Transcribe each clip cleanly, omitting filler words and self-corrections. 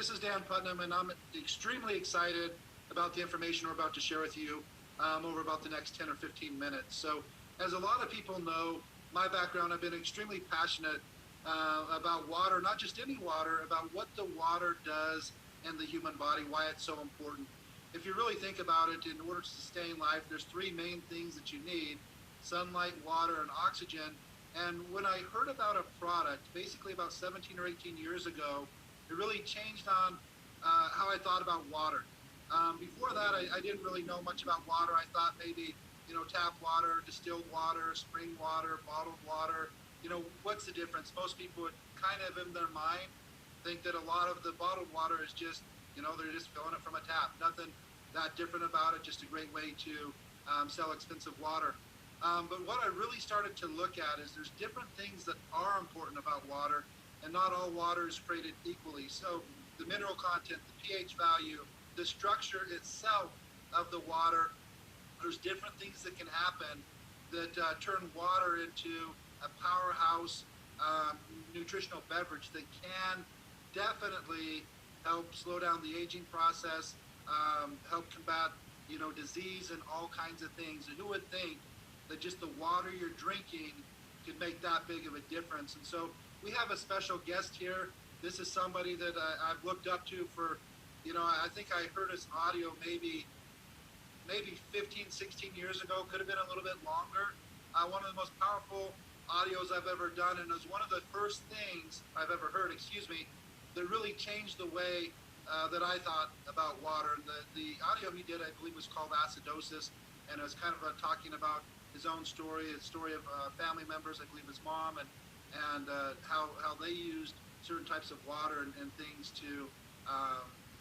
This is Dan Putnam, and I'm extremely excited about the information we're about to share with you over about the next 10 or 15 minutes. So, as a lot of people know, my background, I've been extremely passionate about water, not just any water, about what the water does in the human body, why it's so important. If you really think about it, in order to sustain life, there's three main things that you need: sunlight, water, and oxygen. And when I heard about a product, basically about 17 or 18 years ago, it really changed on how I thought about water. Before that, I didn't really know much about water. I thought maybe, tap water, distilled water, spring water, bottled water. What's the difference? Most people would kind of in their mind think that a lot of the bottled water is just, they're just filling it from a tap. Nothing that different about it, just a great way to sell expensive water. But what I really started to look at is there's different things that are important about water, and not all water is created equally. So the mineral content, the pH value, the structure itself of the water, there's different things that can happen that turn water into a powerhouse nutritional beverage that can definitely help slow down the aging process, help combat, disease and all kinds of things. And who would think that just the water you're drinking could make that big of a difference? And so we have a special guest here. This is somebody that I've looked up to for, I think I heard his audio maybe 15, 16 years ago, could have been a little bit longer. One of the most powerful audios I've ever done, and it was one of the first things I've ever heard, that really changed the way that I thought about water. And the audio he did, I believe, was called Acidosis, and it was kind of talking about his own story, his story of family members, I believe his mom, and how they used certain types of water and things to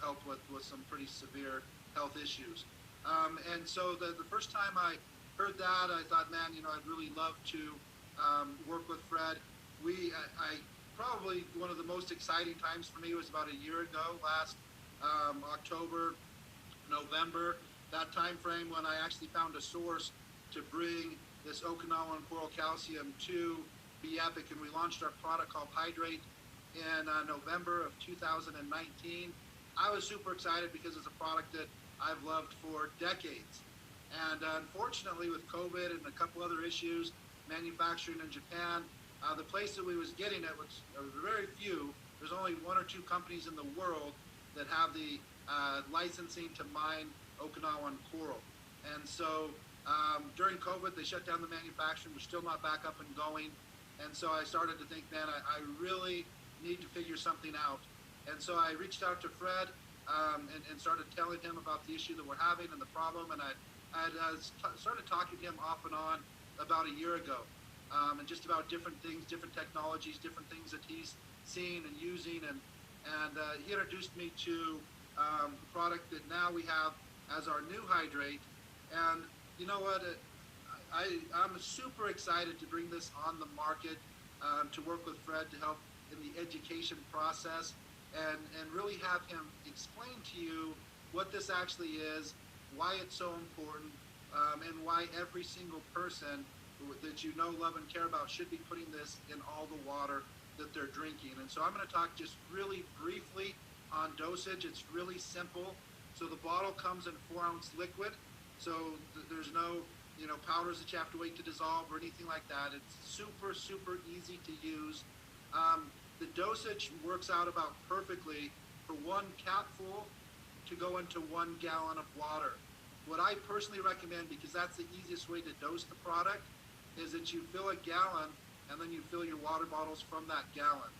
help with some pretty severe health issues. And so the first time I heard that, I thought, man, I'd really love to work with Fred. I probably one of the most exciting times for me was about a year ago, last October, November, that time frame when I actually found a source to bring this Okinawan coral calcium to be epic, and we launched our product called Hydr8 in November of 2019. I was super excited because it's a product that I've loved for decades. And unfortunately, with COVID and a couple other issues, manufacturing in Japan, the place that we was getting it was very few. There's only one or two companies in the world that have the licensing to mine Okinawan coral. And so during COVID, they shut down the manufacturing. We're still not back up and going. And so I started to think, man, I really need to figure something out. And so I reached out to Fred and started telling him about the issue that we're having and the problem. And I started talking to him off and on about a year ago, and just about different things, different technologies, different things that he's seen and using. And he introduced me to the product that now we have as our new Hydr8. And you know what? I'm super excited to bring this on the market, to work with Fred to help in the education process and really have him explain to you what this actually is, why it's so important, and why every single person that love, and care about should be putting this in all the water that they're drinking. And so I'm going to talk just really briefly on dosage. It's really simple. So the bottle comes in 4-ounce liquid. So there's no powders that you have to wait to dissolve or anything like that. It's super, super easy to use. The dosage works out about perfectly for 1 capful to go into 1 gallon of water. What I personally recommend, because that's the easiest way to dose the product, is that you fill a gallon and then you fill your water bottles from that gallon.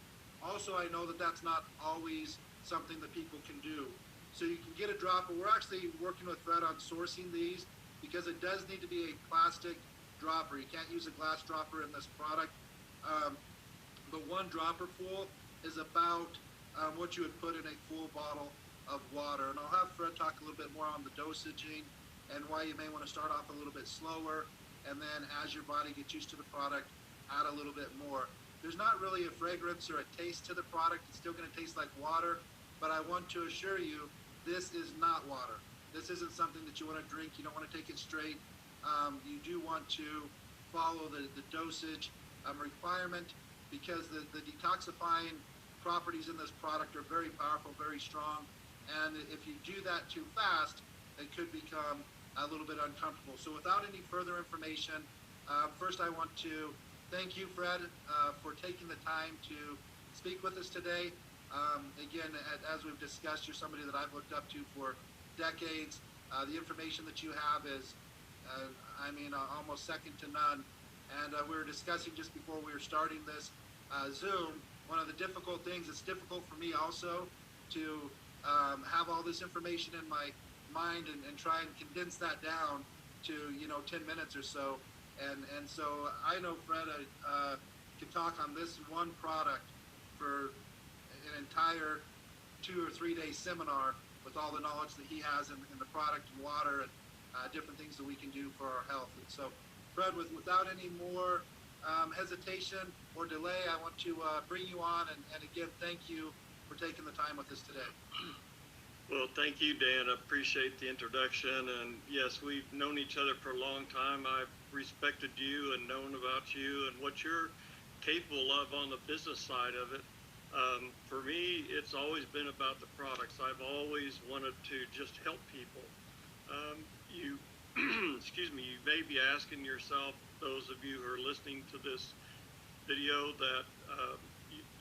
Also, I know that that's not always something that people can do. So you can get a dropper. We're actually working with Fred on sourcing these, because it does need to be a plastic dropper. You can't use a glass dropper in this product. But 1 dropper full is about what you would put in a full bottle of water. And I'll have Fred talk a little bit more on the dosaging and why you may want to start off a little bit slower, and then as your body gets used to the product, add a little bit more. There's not really a fragrance or a taste to the product. It's still going to taste like water, but I want to assure you, this is not water. This isn't something that you want to drink. You don't want to take it straight. You do want to follow the dosage requirement, because the detoxifying properties in this product are very powerful, very strong, and if you do that too fast, it could become a little bit uncomfortable. So without any further information, first I want to thank you, Fred, for taking the time to speak with us today. Again, as we've discussed, you're somebody that I've looked up to for decades. The information that you have is, almost second to none. And we were discussing just before we were starting this Zoom, one of the difficult things, it's difficult for me also to have all this information in my mind and try and condense that down to 10 minutes or so. And so I know Fred could talk on this one product for an entire 2 or 3 day seminar with all the knowledge that he has in the product and water and different things that we can do for our health. And so, Fred, without any more hesitation or delay, I want to bring you on and again, thank you for taking the time with us today. Well, thank you, Dan. I appreciate the introduction. And yes, we've known each other for a long time. I've respected you and known about you and what you're capable of on the business side of it. For me, it's always been about the products. I've always wanted to just help people. Excuse me, you may be asking yourself, those of you who are listening to this video, that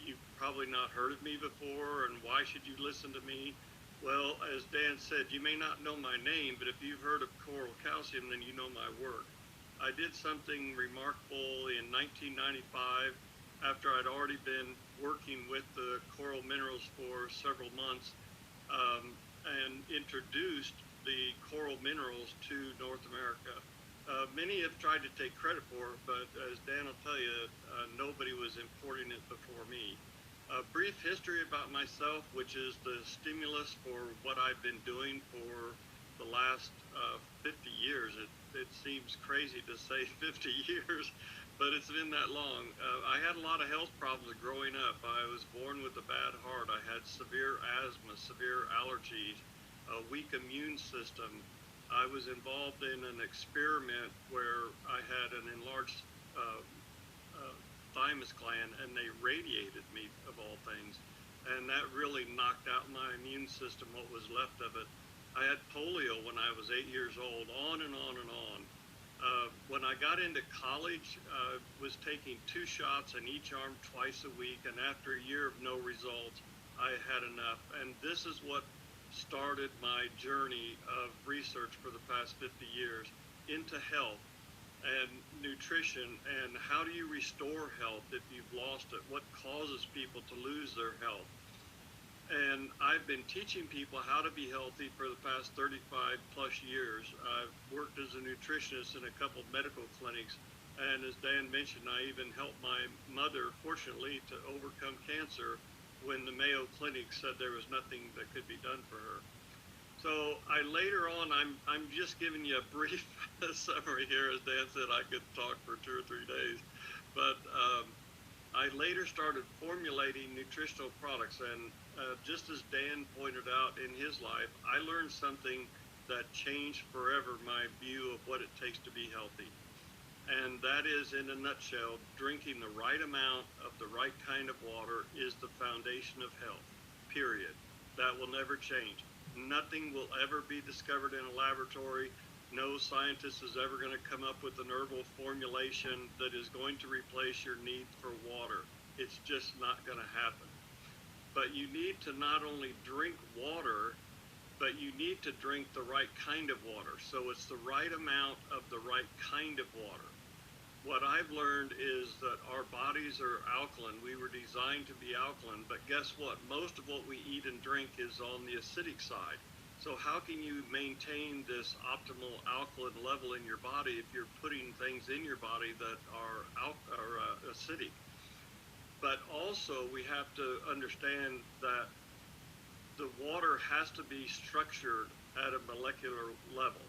you've probably not heard of me before, and why should you listen to me? Well, as Dan said, you may not know my name, but if you've heard of coral calcium, then you know my work. I did something remarkable in 1995 after I'd already been working with the coral minerals for several months and introduced the coral minerals to North America. Many have tried to take credit for it, but as Dan will tell you, nobody was importing it before me. A brief history about myself, which is the stimulus for what I've been doing for the last 50 years. It seems crazy to say 50 years, but it's been that long. I had a lot of health problems growing up. I was born with a bad heart. I had severe asthma, severe allergies, a weak immune system. I was involved in an experiment where I had an enlarged thymus gland, and they radiated me, of all things, and that really knocked out my immune system, what was left of it. I had polio when I was 8 years old, on and on and on. When I got into college, I was taking 2 shots in each arm twice a week, and after a year of no results, I had enough. And this is what started my journey of research for the past 50 years into health and nutrition, and how do you restore health if you've lost it? What causes people to lose their health? And I've been teaching people how to be healthy for the past 35 plus years. I've worked as a nutritionist in a couple of medical clinics, and as Dan mentioned, I even helped my mother, fortunately, to overcome cancer when the Mayo Clinic said there was nothing that could be done for her. So later on, I'm just giving you a brief summary here. As Dan said, I could talk for 2 or 3 days, but I later started formulating nutritional products, and just as Dan pointed out in his life, I learned something that changed forever my view of what it takes to be healthy. And that is, in a nutshell, drinking the right amount of the right kind of water is the foundation of health, period. That will never change. Nothing will ever be discovered in a laboratory. No scientist is ever going to come up with an herbal formulation that is going to replace your need for water. It's just not going to happen. But you need to not only drink water, but you need to drink the right kind of water. So it's the right amount of the right kind of water. What I've learned is that our bodies are alkaline. We were designed to be alkaline, but guess what? Most of what we eat and drink is on the acidic side. So how can you maintain this optimal alkaline level in your body if you're putting things in your body that are acidic? But also we have to understand that the water has to be structured at a molecular level.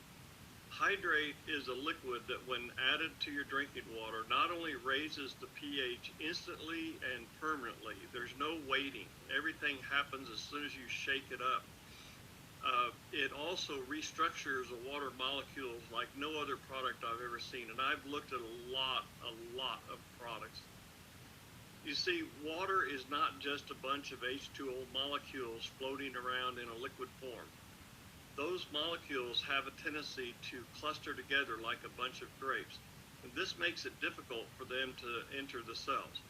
Hydrate is a liquid that, when added to your drinking water, not only raises the pH instantly and permanently. There's no waiting. Everything happens as soon as you shake it up. It also restructures the water molecules like no other product I've ever seen. And I've looked at a lot of products. You see, water is not just a bunch of H2O molecules floating around in a liquid form. Those molecules have a tendency to cluster together like a bunch of grapes, and this makes it difficult for them to enter the cells.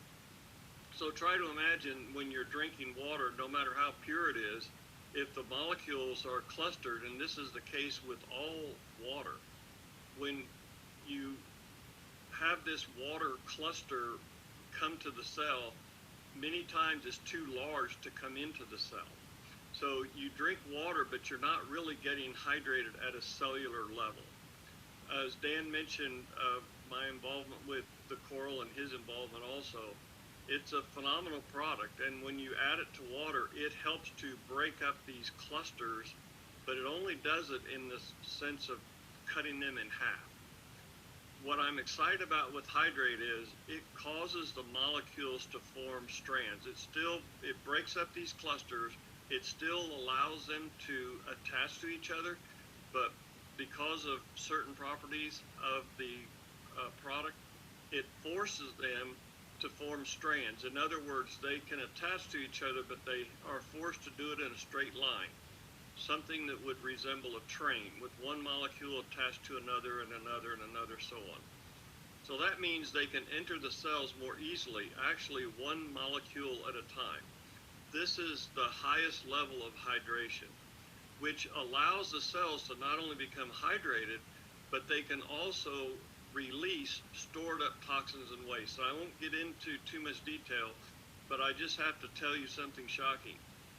So try to imagine when you're drinking water, no matter how pure it is, if the molecules are clustered, and this is the case with all water, when you have this water cluster come to the cell, many times it's too large to come into the cell. So you drink water, but you're not really getting hydrated at a cellular level. As Dan mentioned, my involvement with the coral and his involvement also, it's a phenomenal product, and when you add it to water, it helps to break up these clusters, but it only does it in the sense of cutting them in half. What I'm excited about with Hydr8 is it causes the molecules to form strands. It breaks up these clusters. It still allows them to attach to each other, but because of certain properties of the product, it forces them to form strands. In other words, they can attach to each other, but they are forced to do it in a straight line, something that would resemble a train with one molecule attached to another and another and another, so on. So that means they can enter the cells more easily, actually one molecule at a time. This is the highest level of hydration, which allows the cells to not only become hydrated, but they can also release stored up toxins and waste. So I won't get into too much detail, but I just have to tell you something shocking.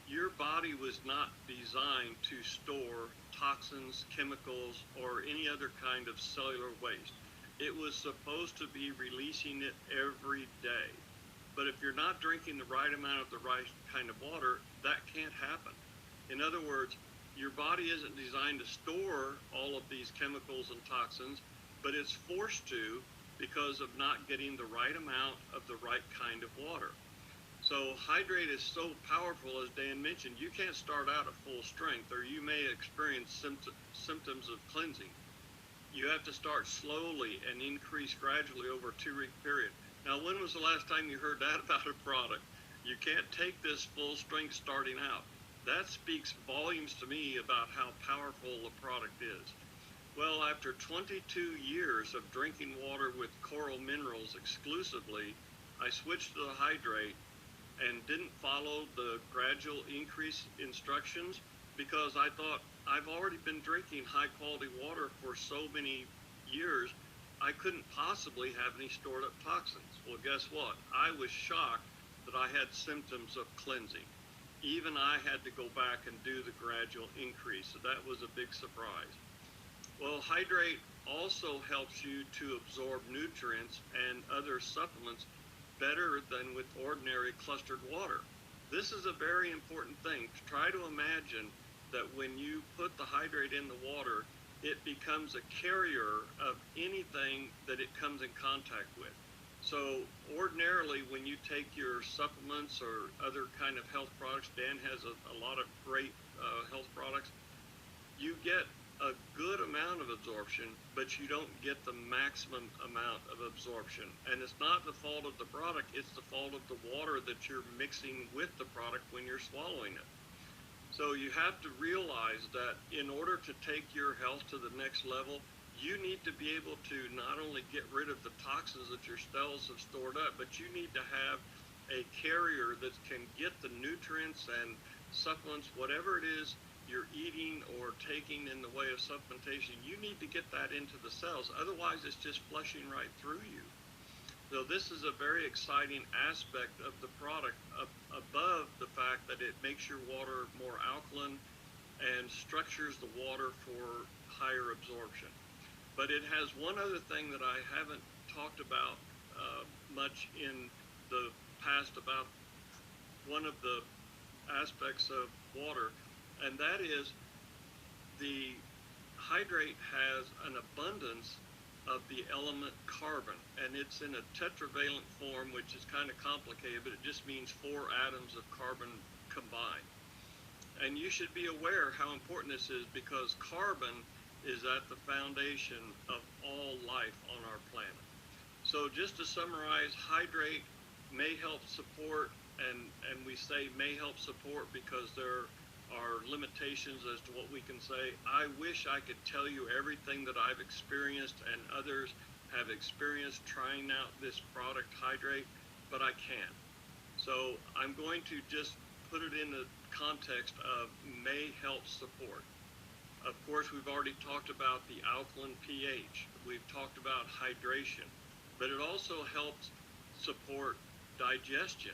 Your body was not designed to store toxins, chemicals, or any other kind of cellular waste. It was supposed to be releasing it every day. But if you're not drinking the right amount of the right kind of water, that can't happen. In other words, your body isn't designed to store all of these chemicals and toxins, but it's forced to because of not getting the right amount of the right kind of water. So Hydr8 is so powerful, as Dan mentioned, you can't start out at full strength, or you may experience symptoms of cleansing. You have to start slowly and increase gradually over a 2-week period. Now, when was the last time you heard that about a product? You can't take this full strength starting out. That speaks volumes to me about how powerful the product is. Well, after 22 years of drinking water with coral minerals exclusively, I switched to the Hydr8 and didn't follow the gradual increase instructions because I thought I've already been drinking high quality water for so many years, I couldn't possibly have any stored up toxins. Well, guess what? I was shocked that I had symptoms of cleansing. Even I had to go back and do the gradual increase, so that was a big surprise. Well, Hydr8 also helps you to absorb nutrients and other supplements better than with ordinary clustered water. This is a very important thing. Try to imagine that when you put the Hydr8 in the water, it becomes a carrier of anything that it comes in contact with. So ordinarily, when you take your supplements or other kind of health products, Dan has a lot of great health products, you get a good amount of absorption, but you don't get the maximum amount of absorption. And it's not the fault of the product, it's the fault of the water that you're mixing with the product when you're swallowing it. So you have to realize that in order to take your health to the next level, you need to be able to not only get rid of the toxins that your cells have stored up, but you need to have a carrier that can get the nutrients and supplements, whatever it is you're eating or taking in the way of supplementation. You need to get that into the cells. Otherwise, it's just flushing right through you. So this is a very exciting aspect of the product above the fact that it makes your water more alkaline and structures the water for higher absorption. But it has one other thing that I haven't talked about much in the past about one of the aspects of water, and that is the Hydr8 has an abundance of the element carbon, and it's in a tetravalent form, which is kind of complicated, but it just means 4 atoms of carbon combined. And you should be aware how important this is, because carbon is at the foundation of all life on our planet. So just to summarize, Hydr8 may help support, and we say may help support because there are limitations as to what we can say. I wish I could tell you everything that I've experienced and others have experienced trying out this product Hydr8, but I can't. So I'm going to just put it in the context of may help support. Of course, we've already talked about the alkaline pH. We've talked about hydration, but it also helps support digestion.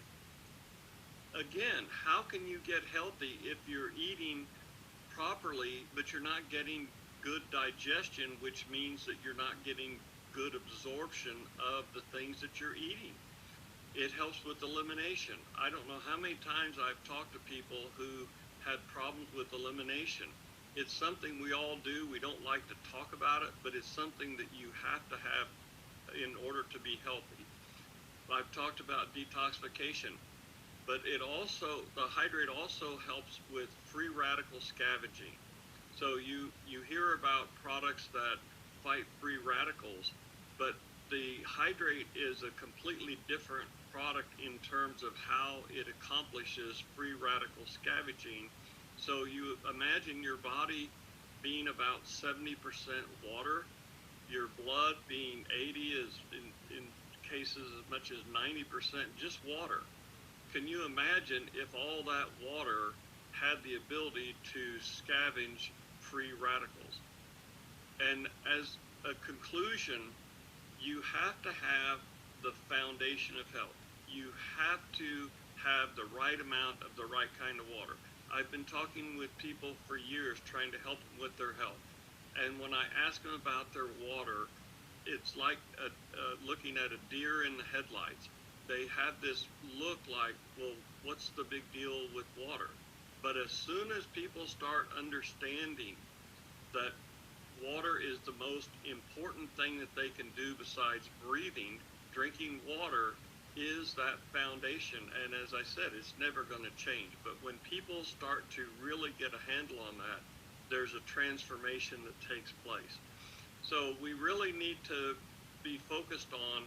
Again, how can you get healthy if you're eating properly, but you're not getting good digestion, which means that you're not getting good absorption of the things that you're eating? It helps with elimination. I don't know how many times I've talked to people who had problems with elimination. It's something we all do. We don't like to talk about it, but it's something that you have to have in order to be healthy. I've talked about detoxification, but it also, the Hydr8 also helps with free radical scavenging. So you hear about products that fight free radicals, but the Hydr8 is a completely different product in terms of how it accomplishes free radical scavenging. So you imagine your body being about 70% water, your blood being 80, is in cases as much as 90% just water. Can you imagine if all that water had the ability to scavenge free radicals? And as a conclusion, you have to have the foundation of health. You have to have the right amount of the right kind of water. I've been talking with people for years trying to help them with their health. And when I ask them about their water, it's like looking at a deer in the headlights. They have this look like, well, what's the big deal with water? But as soon as people start understanding that water is the most important thing that they can do besides breathing, drinking water is that foundation. And as I said, it's never going to change. But when people start to really get a handle on that, there's a transformation that takes place. So we really need to be focused on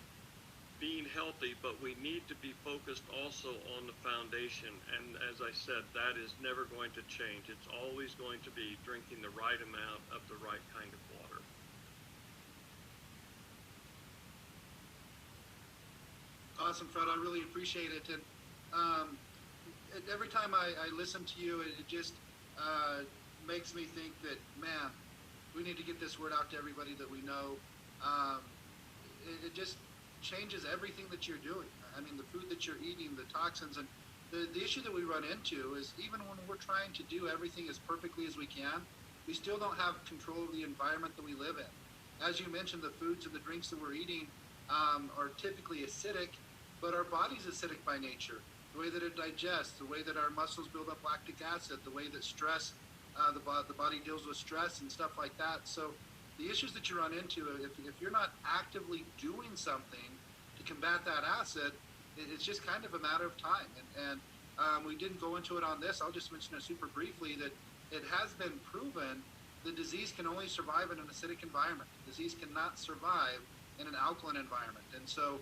being healthy, but we need to be focused also on the foundation. And as I said, that is never going to change. It's always going to be drinking the right amount of the right kind of water. Awesome, Fred. I really appreciate it. And every time I listen to you, it just makes me think that, man, we need to get this word out to everybody that we know. It just changes everything that you're doing. I mean, the food that you're eating, the toxins, and the issue that we run into is even when we're trying to do everything as perfectly as we can, we still don't have control of the environment that we live in. As you mentioned, the foods and the drinks that we're eating are typically acidic, but our body's acidic by nature. The way that it digests, the way that our muscles build up lactic acid, the way that stress, the body deals with stress and stuff like that. So the issues that you run into, if you're not actively doing something to combat that acid, it's just kind of a matter of time. And we didn't go into it on this. I'll just mention it super briefly that it has been proven the disease can only survive in an acidic environment. Disease cannot survive in an alkaline environment. And so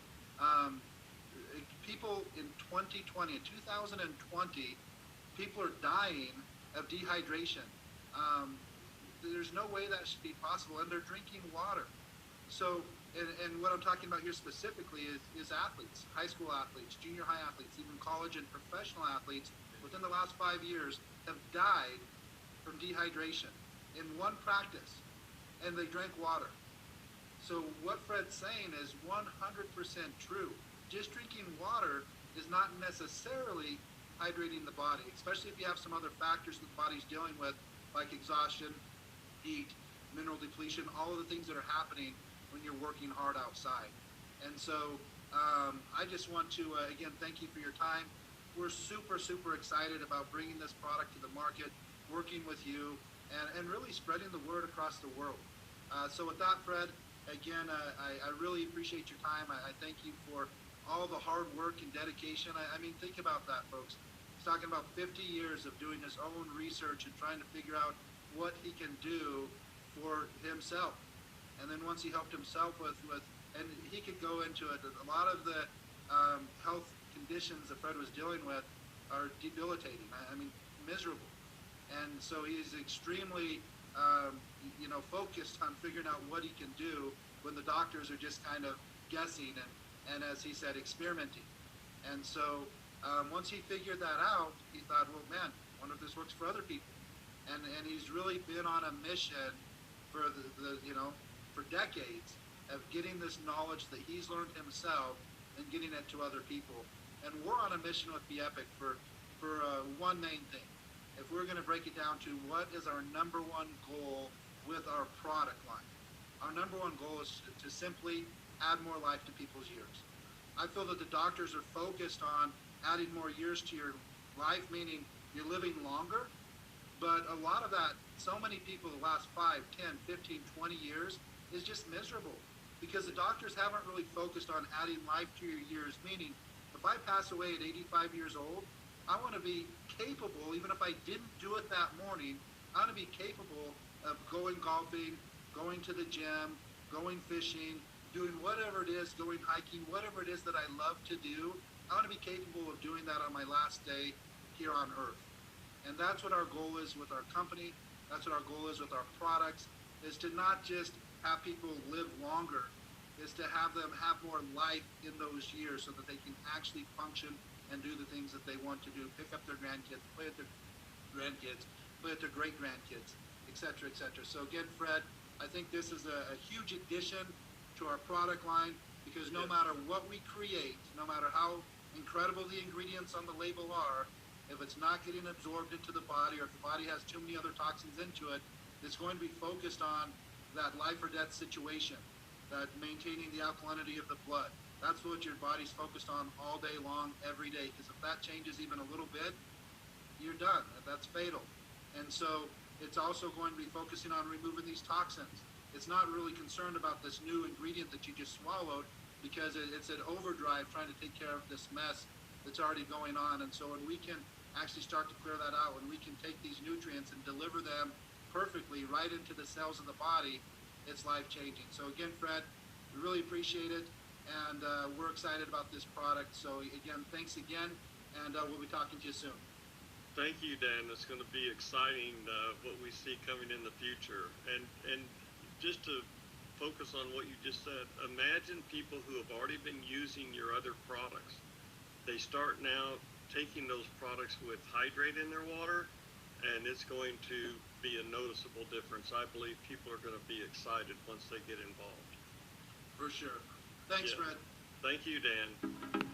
people in 2020, in 2020, people are dying of dehydration. There's no way that should be possible, and they're drinking water. So, and what I'm talking about here specifically is athletes, high school athletes, junior high athletes, even college and professional athletes within the last 5 years have died from dehydration in one practice, and they drank water. So what Fred's saying is 100% true. Just drinking water is not necessarily hydrating the body, especially if you have some other factors that the body's dealing with, like exhaustion, heat, mineral depletion, all of the things that are happening when you're working hard outside. And so I just want to, again, thank you for your time. We're super, super excited about bringing this product to the market, working with you, and really spreading the word across the world. So with that, Fred, again, I really appreciate your time. I thank you for all the hard work and dedication. I mean, think about that, folks. He's talking about 50 years of doing his own research and trying to figure out what he can do for himself. And then once he helped himself with and he could go into it, a lot of the health conditions that Fred was dealing with are debilitating. I mean, miserable. And so he's extremely, focused on figuring out what he can do when the doctors are just kind of guessing and as he said, experimenting. And so once he figured that out, he thought, well, man, I wonder if this works for other people. And he's really been on a mission for for decades of getting this knowledge that he's learned himself and getting it to other people. And we're on a mission with Be Epic for one main thing. If we're going to break it down to what is our number one goal with our product line, our number one goal is to simply add more life to people's years. I feel that the doctors are focused on adding more years to your life, meaning you're living longer, but a lot of that, so many people the last 5, 10, 15, 20 years is just miserable because the doctors haven't really focused on adding life to your years, meaning if I pass away at 85 years old, I want to be capable, even if I didn't do it that morning, I want to be capable of going golfing, going to the gym, going fishing, doing whatever it is, going hiking, whatever it is that I love to do. I want to be capable of doing that on my last day here on Earth. And that's what our goal is with our company. That's what our goal is with our products, is to not just have people live longer, is to have them have more life in those years so that they can actually function and do the things that they want to do, pick up their grandkids, play with their grandkids, play with their great-grandkids, etc., etc. So again, Fred, I think this is a huge addition to our product line because no matter what we create, no matter how incredible the ingredients on the label are, if it's not getting absorbed into the body or if the body has too many other toxins into it, it's going to be focused on that life or death situation, that maintaining the alkalinity of the blood. That's what your body's focused on all day long, every day, because if that changes even a little bit, you're done. That's fatal. And so it's also going to be focusing on removing these toxins. It's not really concerned about this new ingredient that you just swallowed because it's an overdrive trying to take care of this mess that's already going on. And so when we can actually start to clear that out, when we can take these nutrients and deliver them perfectly right into the cells of the body, it's life-changing. So again, Fred, we really appreciate it. And we're excited about this product. So again, thanks again, and we'll be talking to you soon. Thank you, Dan. It's going to be exciting what we see coming in the future. And just to focus on what you just said, imagine people who have already been using your other products. They start now taking those products with hydrate in their water, and it's going to be a noticeable difference. I believe people are going to be excited once they get involved. For sure. Thanks, Fred. Thank you, Dan.